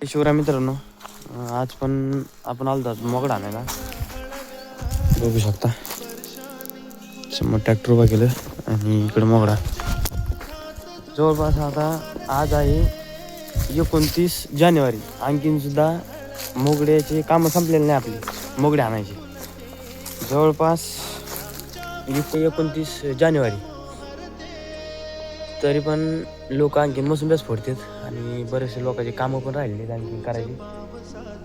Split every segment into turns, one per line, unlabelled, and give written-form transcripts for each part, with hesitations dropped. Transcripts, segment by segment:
शिवराय मित्रांनो, आज पण आपण आलो मोगडा आणायला. बघू शकता समोर ट्रॅक्टर उभा केलं आणि इकडे मोगडा. जवळपास आता आज आहे 29 जानेवारी. आणखीन सुद्धा मोगड्याचे कामं संपलेले नाही आपले. मोगडे आणायचे जवळपास 29 जानेवारी. तरी पण लोक आणखी मोसंब्याच फोडतात आणि बरेचसे लोकांचे कामं पण राहिलेली आणखी करायची.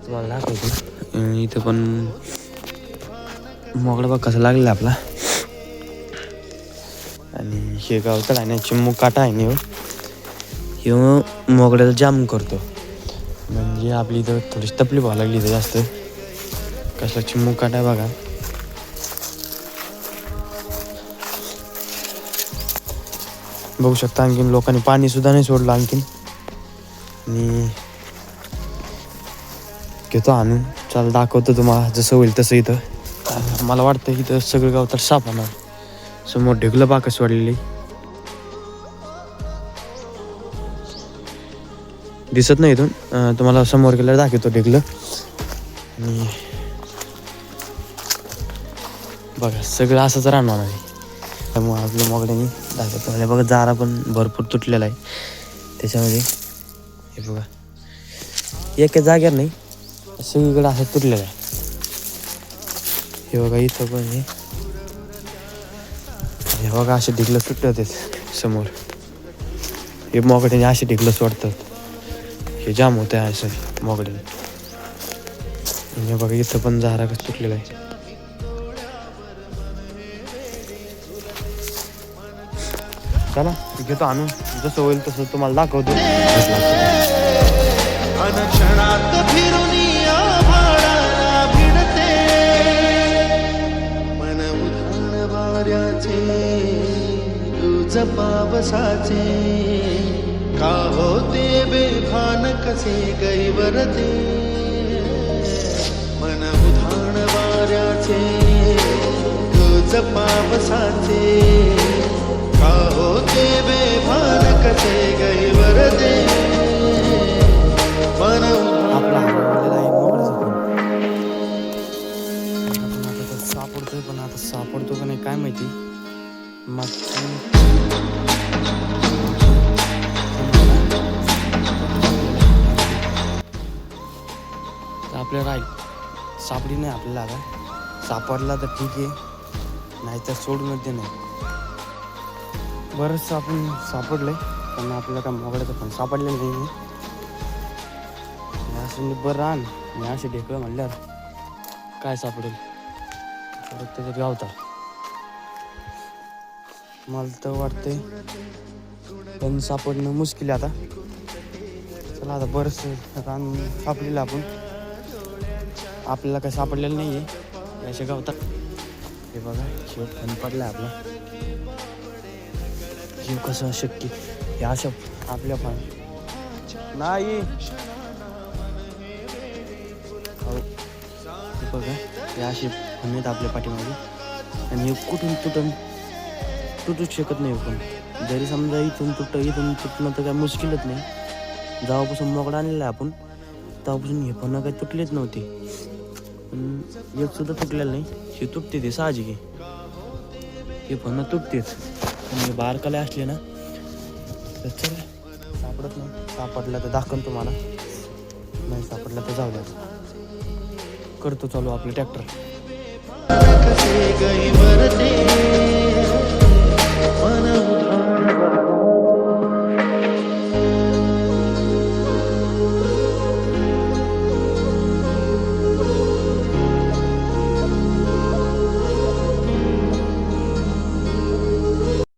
तुम्हाला दाखवतो इथं पण मोगडा बघ कसा लागलेला आपला. आणि हे गाव तर आहे ना चिमूक काटा आहे ना ह्यो मोगड्याला जाम करतो. म्हणजे आपली इथं थोडीशी तकलीफ व्हायला लागली इथं जास्त. कसला चिमूक काटा आहे बघा. बघू शकता आणखीन लोकांनी पाणी सुद्धा नाही सोडलं आणखीन. आणि घेतो आणून चाल दाखवतो तुम्हाला जसं होईल तसं. इथं मला वाटतं इथं सगळं गाव तर साफ होणार. समोर ढेकलं बाकस वाढलेली दिसत नाही इथून. तुम्हाला समोर गेल्यावर दाखवतो ढेकलं. आणि बघा सगळं असंच राहणार आहे. त्यामुळे आपल्या मोगड्याने दाखवतो म्हणजे बघा जारा पण भरपूर तुटलेला आहे त्याच्यामध्ये. हे बघा एका जागेवर नाही सगळीकडे असं तुटलेलं आहे. हे बघा इथं पण हे बघा असे ढिकलं सुटत होते समोर. हे मोगड्याने असे ढिकलं सोडतात. हे जाम होते असं मोगड्याने. हे बघा इथं पण जारा कसं तुटलेला आहे. चला घेतो आणून जसं होईल तसं तुम्हाला दाखवतो.
अनक्षणात फिरुनिया भाडाला भिडते मन उधाण वाऱ्याचे तुझ पावसाचे का होते बेभान कसे गैवरते मन उधाण वाऱ्याचे तुझ पावसाचे का होते बेभान कसे गैवरते.
आपला आवडलेला आहे मोगड्याचा फोन. आता तर सापडतोय पण आता सापडतो का नाही काय माहिती. आपल्याला राहील सापडी नाही आपल्याला. आता सापडला तर ठीक आहे नाही तर सोडून दे. नाही बरंच आपण सापडलंय पण आपल्याला काय मोगड्याचं पण सापडलेलं नाही. असं बरं रान आणि असे ढेकळं म्हणल्यावर काय सापडेल परत त्याच्यात गावता. मला तर वाटतंय पण सापडणं मुश्किल आहे आता. चला आता बरंच रान सापडलेलं आपण. आपल्याला काय सापडलेलं नाही आहे असे गावतात. हे बघा शिव फन पडला आपला. जीव कसं शक्य हे अशा आपल्या पण नाही. बघा हे असे फणीत आपल्या पाठीमागे आणि हे कुठून तुटूच शकत नाही. पण जरी समजा इथून तुटणं तर काय मुश्किलच नाही. जेव्हापासून मोगडा आणलेला आहे आपण तेव्हापासून हे फणं काही तुटलेच नव्हते. पण एक सुद्धा तुटलेलं नाही. हे तुटते ते साहजिक आहे. हे फणं तुटतेच पण हे बारकाले असले ना तर चल सापडत नाही. सापडला तर दाखवून तुम्हाला नाही सापडला तर जाऊ द्या. करतो चालू आपलं ट्रॅक्टर.